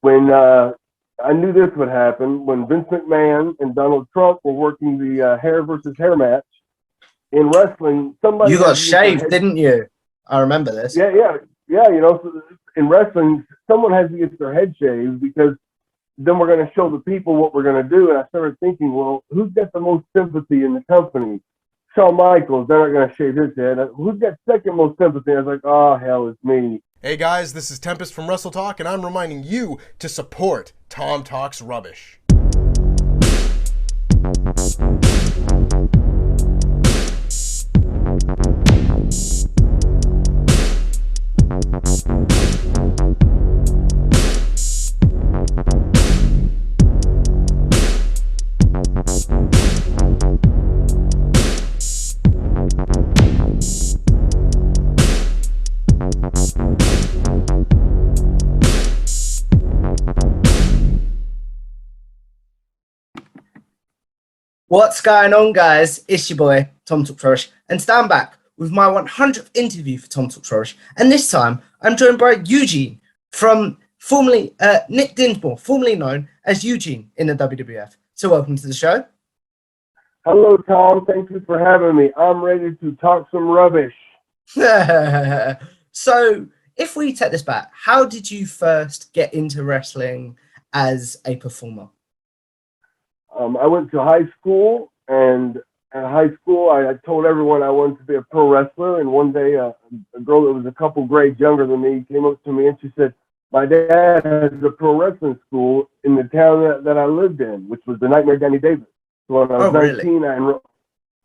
when I knew this would happen, when Vince McMahon and Donald Trump were working the hair versus hair match in wrestling, somebody You got had to get their shaved, head. didn't you? I remember this. Yeah. You know, so in wrestling, someone has to get their head shaved because then we're going to show the people what we're going to do. And I started thinking, well, who's got the most sympathy in the company? Shawn Michaels, they're not going to shave his head. Who's got second most sympathy? I was like, oh, hell, it's me. Hey guys, this is Tempest from Wrestle Talk, and I'm reminding you to support Tom Talks Rubbish. What's going on, guys? It's your boy, Tom Talks Rubbish, and stand back with my 100th interview for Tom Talks Rubbish. And this time, I'm joined by Eugene from formerly Nick Dinsmore, formerly known as Eugene in the WWF. So welcome to the show. Hello, Tom. Thank you for having me. I'm ready to talk some rubbish. So, if we take this back, how did you first get into wrestling as a performer? I went to high school, and at high school, I told everyone I wanted to be a pro wrestler. And one day, a girl that was a couple grades younger than me came up to me and she said, my dad has a pro wrestling school in the town that I lived in, which was the Nightmare Danny Davis. So when I was 19,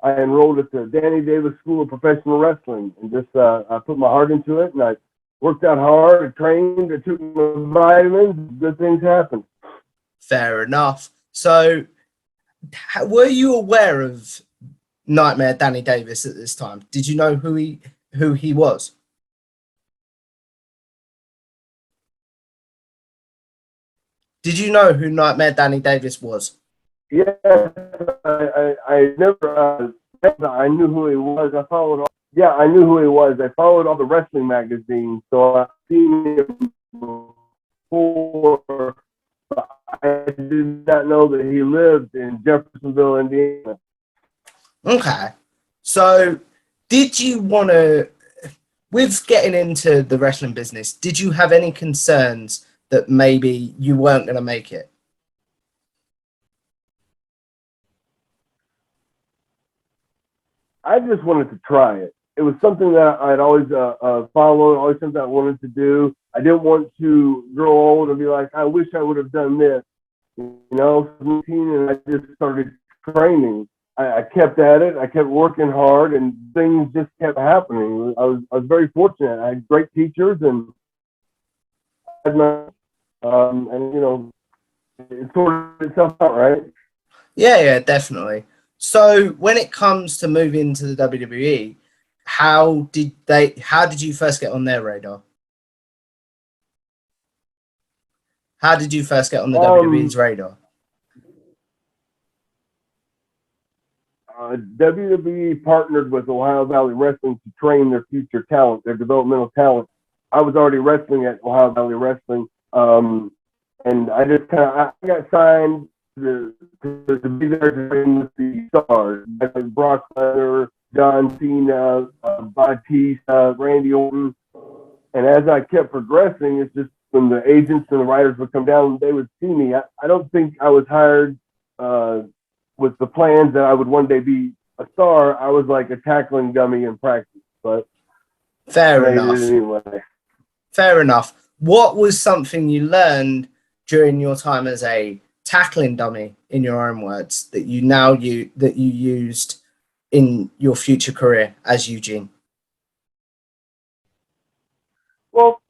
I enrolled at the Danny Davis School of Professional Wrestling, and just I put my heart into it, and I worked out hard, I trained, I took my vitamins, good things happened. Fair enough. So, were you aware of Nightmare Danny Davis at this time? Did you know who he was? Did you know who Nightmare Danny Davis was? Yes, I never. I knew who he was. I knew who he was. I followed all the wrestling magazines, so I've seen him before. But I did not know that he lived in Jeffersonville, Indiana. Okay. So, did you want to, with getting into the wrestling business, did you have any concerns that maybe you weren't going to make it? I just wanted to try it. It was something that I'd always followed, always something I wanted to do. I didn't want to grow old and be like, I wish I would have done this. You know, 17, and I just started training. I kept at it. I kept working hard, and things just kept happening. I was very fortunate. I had great teachers, and you know, it sorted itself out, right? Yeah, definitely. So when it comes to moving to the WWE, how did you first get on their radar? How did you first get on the WWE's radar? WWE partnered with Ohio Valley Wrestling to train their future talent, their developmental talent. I was already wrestling at Ohio Valley Wrestling, and I just I got signed to be there to train with the stars, like Brock Lesnar, John Cena, Batista, Randy Orton. And as I kept progressing, it's just when the agents and the writers would come down, they would see me. I don't think I was hired with the plans that I would one day be a star. I was like a tackling dummy in practice, but fair enough. Anyway. Fair enough. What was something you learned during your time as a tackling dummy, in your own words, that you used in your future career as Eugene? Well,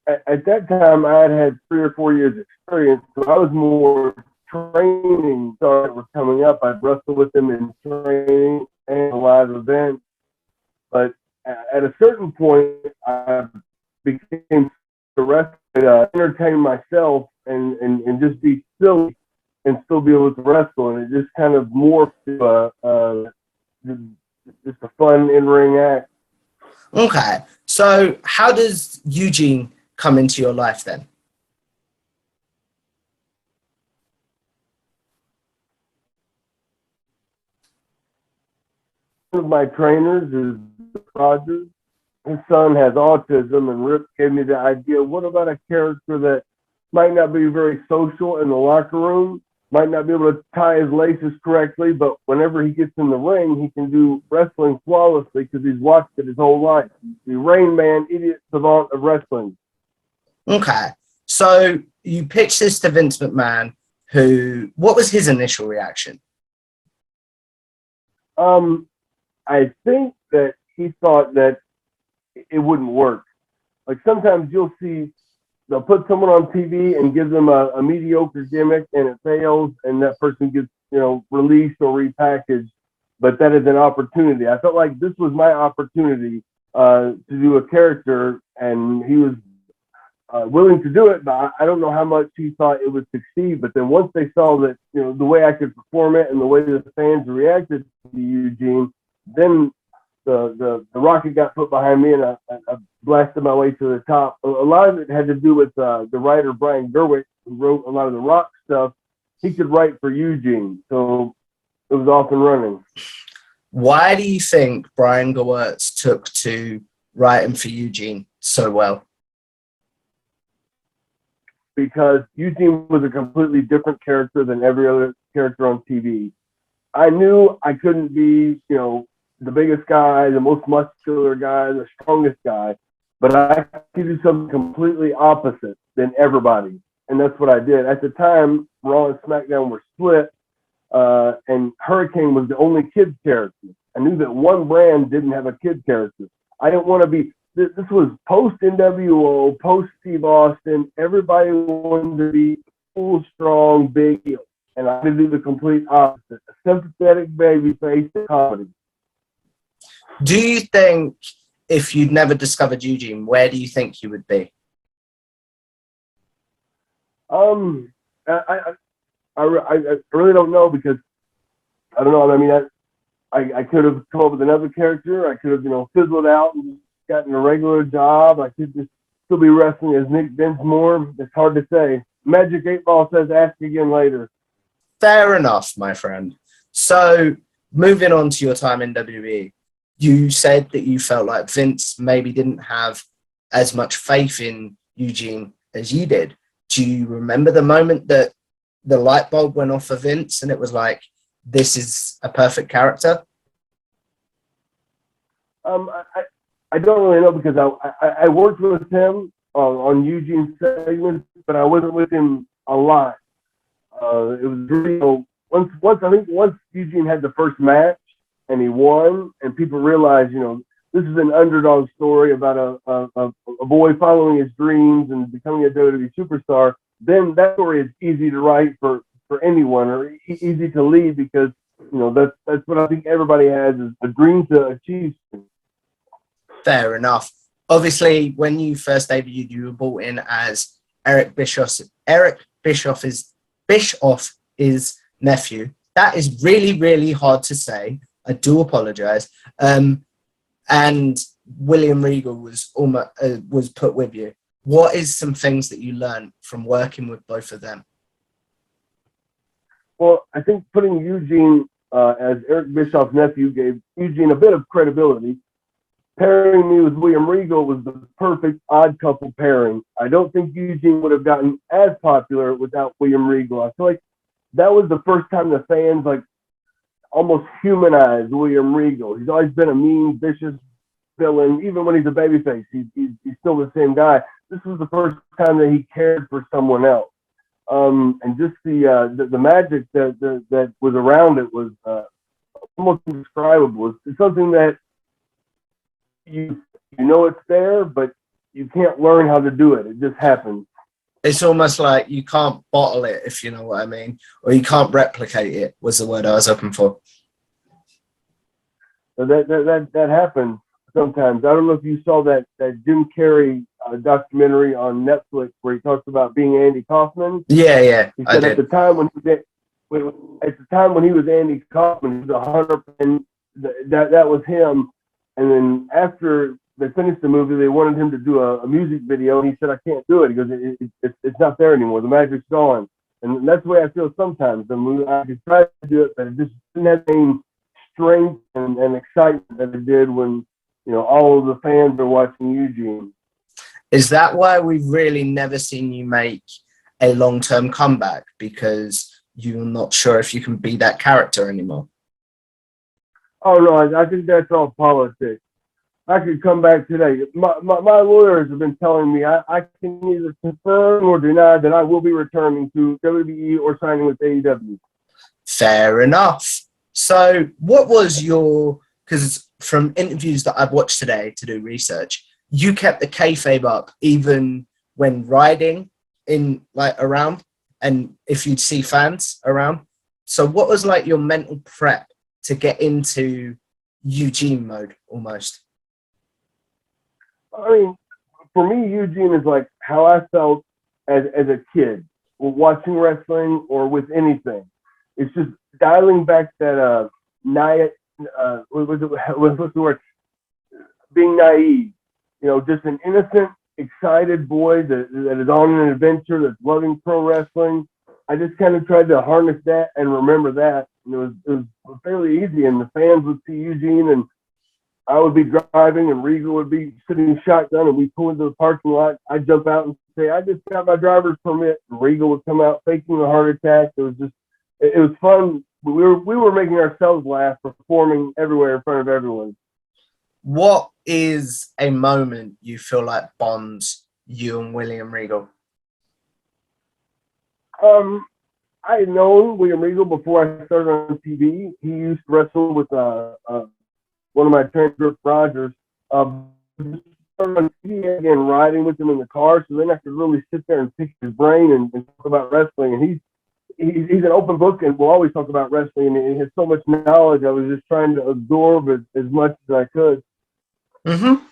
at that time, I had 3 or 4 years experience, so I was more training stars that were coming up. I'd wrestle with them in training and live events. But at a certain point, I became arrested, entertain myself and just be silly and still be able to wrestle. And it just kind of morphed to just a fun in-ring act. Okay. So how does Eugene come into your life then? of my trainers is Rogers. His son has autism, and Rip gave me the idea, what about a character that might not be very social in the locker room, might not be able to tie his laces correctly, but whenever he gets in the ring, he can do wrestling flawlessly because he's watched it his whole life. He's the Rain Man, idiot savant of wrestling. Okay. So you pitched this to Vince McMahon, what was his initial reaction? I think that he thought that it wouldn't work. Like sometimes you'll see they'll put someone on TV and give them a mediocre gimmick and it fails and that person gets, released or repackaged, but that is an opportunity. I felt like this was my opportunity to do a character, and he was willing to do it, but I don't know how much he thought it would succeed. But then once they saw that, the way I could perform it and the way the fans reacted to Eugene, then the rocket got put behind me, and I blasted my way to the top. A lot of it had to do with the writer Brian Gerwick, who wrote a lot of the Rock stuff. He could write for Eugene, so it was off and running. Why do you think Brian Gewirtz took to writing for Eugene so well? Because Eugene was a completely different character than every other character on TV. I knew I couldn't be, the biggest guy, the most muscular guy, the strongest guy, but I could do something completely opposite than everybody. And that's what I did. At the time, Raw and SmackDown were split, and Hurricane was the only kid character. I knew that one brand didn't have a kid character. I didn't want to be, this was post NWO, post Steve Austin. Everybody wanted to be full, strong, big heel. And I had to do the complete opposite, a sympathetic baby face comedy. Do you think if you'd never discovered Eugene, where do you think you would be? I really don't know, because I don't know. I mean, I could have come up with another character. I could have, fizzled out and gotten a regular job. I could just still be wrestling as Nick Dinsmore. It's hard to say. Magic 8 Ball says ask again later. Fair enough, my friend. So moving on to your time in WWE, you said that you felt like Vince maybe didn't have as much faith in Eugene as you did. Do you remember the moment that the light bulb went off for Vince and it was like, this is a perfect character? I don't really know, because I worked with him on Eugene's segments, but I wasn't with him a lot. It was really, once Eugene had the first match and he won, and people realized, this is an underdog story about a boy following his dreams and becoming a WWE superstar, then that story is easy to write for anyone, or easy to lead, because that's what I think everybody has, is a dream to achieve. Fair enough. Obviously, when you first debuted, you were brought in as Eric Bischoff's nephew. That is really, really hard to say. I do apologize. And William Regal was put with you. What is some things that you learned from working with both of them? Well, I think putting Eugene as Eric Bischoff's nephew gave Eugene a bit of credibility. Pairing me with William Regal was the perfect odd couple pairing. I don't think Eugene would have gotten as popular without William Regal. I feel like that was the first time the fans almost humanized William Regal. He's always been a mean, vicious villain. Even when he's a babyface, he's still the same guy. This was the first time that he cared for someone else. And just the magic that was around it was almost indescribable. It's something that you it's there, but you can't learn how to do it. It just happens. It's almost like you can't bottle it, if you know what I mean, or you can't replicate it, was the word I was hoping for. So that happens sometimes. I don't know if you saw that Jim Carrey documentary on Netflix where he talks about being Andy Kaufman. Yeah. He said at the time when he was Andy Kaufman, he was 100%. That was him. And then after they finished the movie, they wanted him to do a music video, and he said, "I can't do it." He goes, "It's not there anymore. The magic's gone." And that's the way I feel sometimes. I could try to do it, but it just didn't have the same strength and excitement that it did when, all of the fans are watching Eugene. Is that why we've really never seen you make a long-term comeback? Because you're not sure if you can be that character anymore? Oh, no, I think that's all politics. I could come back today. My lawyers have been telling me I can neither confirm or deny that I will be returning to WWE or signing with AEW. Fair enough. So what was because from interviews that I've watched today to do research, you kept the kayfabe up even when riding around, and if you'd see fans around. So what was your mental prep to get into Eugene mode almost? I mean, for me, Eugene is like how I felt as a kid, watching wrestling or with anything. It's just dialing back that what's the word? Being naive. Just an innocent, excited boy that is on an adventure, that's loving pro wrestling. I just kind of tried to harness that and remember that. It was fairly easy, and the fans would see Eugene, and I would be driving, and Regal would be sitting shotgun, and we pull into the parking lot. I'd jump out and say, "I just got my driver's permit." And Regal would come out faking a heart attack. It was fun. We were making ourselves laugh, performing everywhere in front of everyone. What is a moment you feel like bonds you and William Regal? I had known William Regal before I started on TV. He used to wrestle with one of my trainers, Rogers. On TV again, riding with him in the car, so then I could really sit there and pick his brain and talk about wrestling. And he's an open book and will always talk about wrestling. And he has so much knowledge. I was just trying to absorb it as much as I could. Mm-hmm.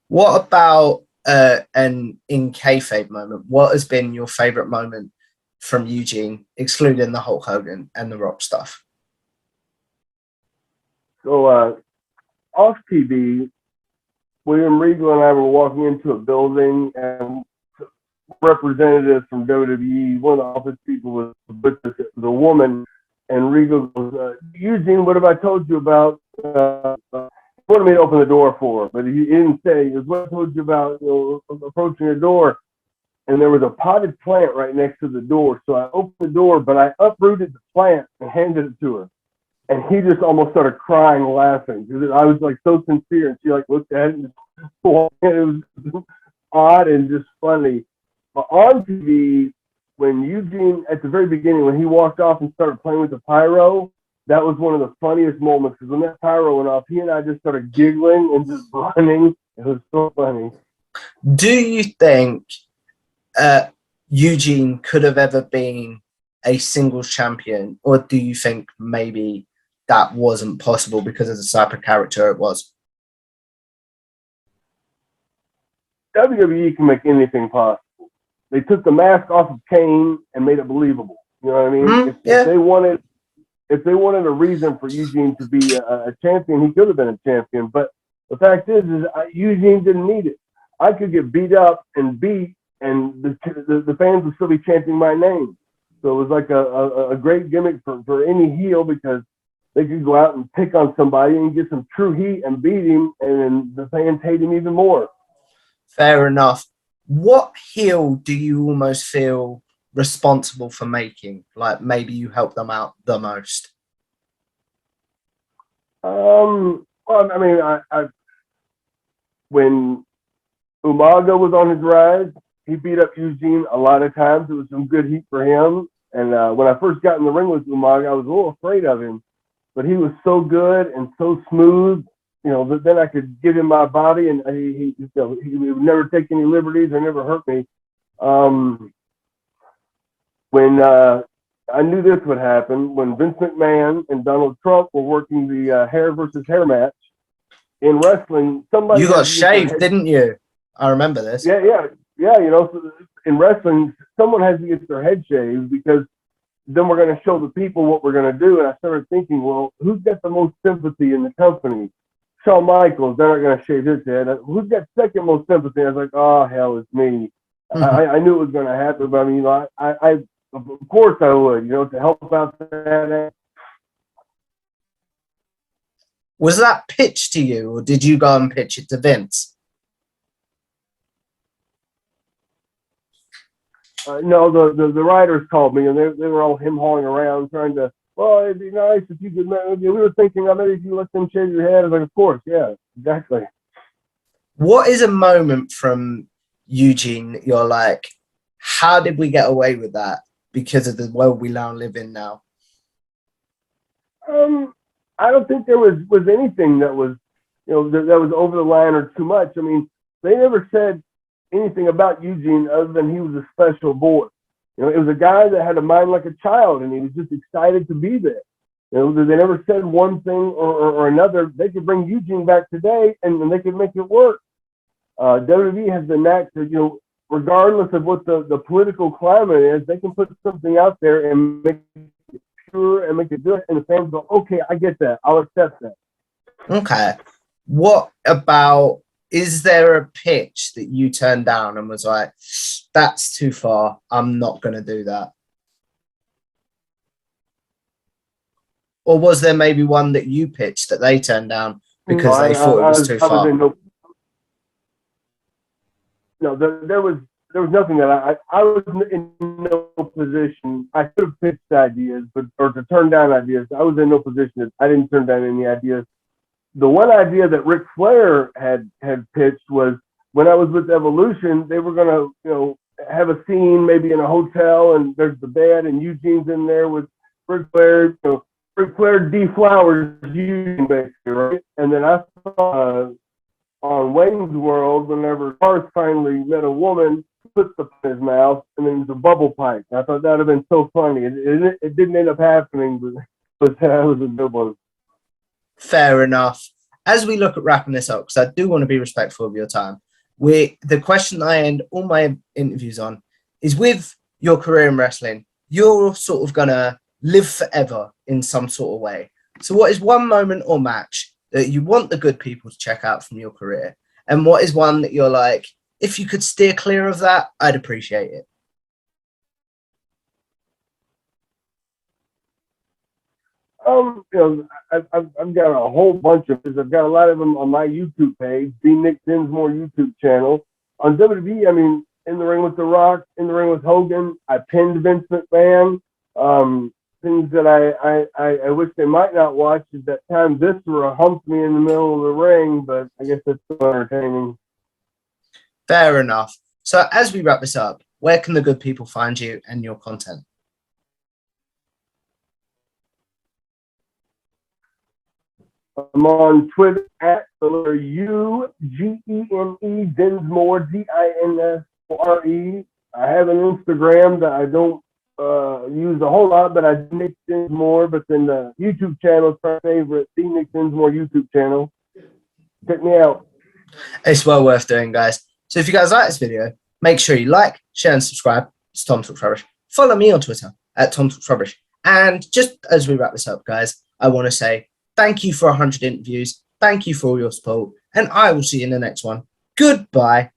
What about an in kayfabe moment? What has been your favorite moment from Eugene, excluding the Hulk Hogan and the Rock stuff? So off TV, William Regal and I were walking into a building, and representatives from WWE, one of the office people was with us, the woman, and Regal goes, "Eugene, what have I told you about?" He wanted me to open the door for her, but he didn't say. He goes, "What I told you about approaching the door?" And there was a potted plant right next to the door. So I opened the door, but I uprooted the plant and handed it to her. And he just almost started crying, laughing, because I was so sincere. And she looked at it and just walked in. It was odd and just funny. But on TV, when Eugene, at the very beginning, when he walked off and started playing with the pyro, that was one of the funniest moments, because when that pyro went off, he and I just started giggling and just running. It was so funny. Do you think Eugene could have ever been a singles champion, or do you think maybe that wasn't possible because of the type of character it was? WWE can make anything possible. They took the mask off of Kane and made it believable. You know what I mean? Mm-hmm. If they wanted a reason for Eugene to be a champion, he could have been a champion. But the fact is Eugene didn't need it. I could get beat up and beat, and the fans would still be chanting my name. So it was like a great gimmick for any heel, because they could go out and pick on somebody and get some true heat and beat him, and then the fans hate him even more. Fair enough. What heel do you almost feel responsible for making? Maybe you helped them out the most? Well, I mean, I when Umaga was on his rise, he beat up Eugene a lot of times. It was some good heat for him. And when I first got in the ring with Umaga, I was a little afraid of him. But he was so good and so smooth, that then I could give him my body, and he would never take any liberties or never hurt me. When I knew this would happen, when Vince McMahon and Donald Trump were working the hair versus hair match in wrestling, somebody... You got shaved, didn't you? I remember this. Yeah. So in wrestling, someone has to get their head shaved, because then we're going to show the people what we're going to do. And I started thinking, well, who's got the most sympathy in the company? Shawn Michaels, they're not going to shave his head. Who's got second most sympathy? I was like, oh, hell, it's me. Mm-hmm. I knew it was going to happen, but I mean, I of course I would, to help out that. Was that pitched to you, or did you go and pitch it to Vince? No, the writers called me, and they were all him-hawing around trying to, well, it'd be nice if you could, we were thinking of it, if you let them shave your head. I was like, of course, yeah, exactly. What is a moment from Eugene that you're like, how did we get away with that because of the world we now live in now? I don't think there was anything that was, that was over the line or too much. I mean, they never said anything about Eugene other than he was a special boy. It was a guy that had a mind like a child, and he was just excited to be there. They never said one thing or another. They could bring Eugene back today, and they could make it work. WWE has the knack to, regardless of what the political climate is, they can put something out there and make it pure and make it good, and the fans go, okay, I get that. I'll accept that. Okay. What about, is there a pitch that you turned down and was like, that's too far, I'm not going to do that? Or was there maybe one that you pitched that they turned down because they thought it was too far? There was nothing that I was in no position. I could have pitched ideas, or to turn down ideas. I was in no position that I didn't turn down any ideas. The one idea that Ric Flair had pitched was when I was with Evolution, they were gonna, have a scene maybe in a hotel, and there's the bed, and Eugene's in there with Ric Flair. Ric Flair deflowers Eugene basically, right? And then I saw on Wayne's World, whenever Garth finally met a woman, puts the in his mouth, and then there's a bubble pipe. I thought that would have been so funny. It didn't end up happening, but that was a good one. Fair enough. As we look at wrapping this up, because I do want to be respectful of your time, the question that I end all my interviews on is, with your career in wrestling, you're sort of going to live forever in some sort of way. So what is one moment or match that you want the good people to check out from your career? And what is one that you're like, if you could steer clear of that, I'd appreciate it? I've got a whole bunch of this. I've got a lot of them on my YouTube page, the Nick Dinsmore YouTube channel. On WWE, I mean, in the ring with The Rock, in the ring with Hogan, I pinned Vince McMahon. Things that I wish they might not watch is that time Viscera humped me in the middle of the ring, but I guess that's so entertaining. Fair enough. So as we wrap this up, where can the good people find you and your content? I'm on Twitter at the letter Eugene Dinsmore, Dinsmore. I have an Instagram that I don't use a whole lot, but I Nick Dinsmore. But then the YouTube channel is my favorite, the Nick Dinsmore YouTube channel. Check me out. It's well worth doing, guys. So if you guys like this video, make sure you like, share, and subscribe. It's Tom Talks Rubbish. Follow me on Twitter at Tom Talks Rubbish. And just as we wrap this up, guys, I want to say thank you for 100 interviews. Thank you for all your support. And I will see you in the next one. Goodbye.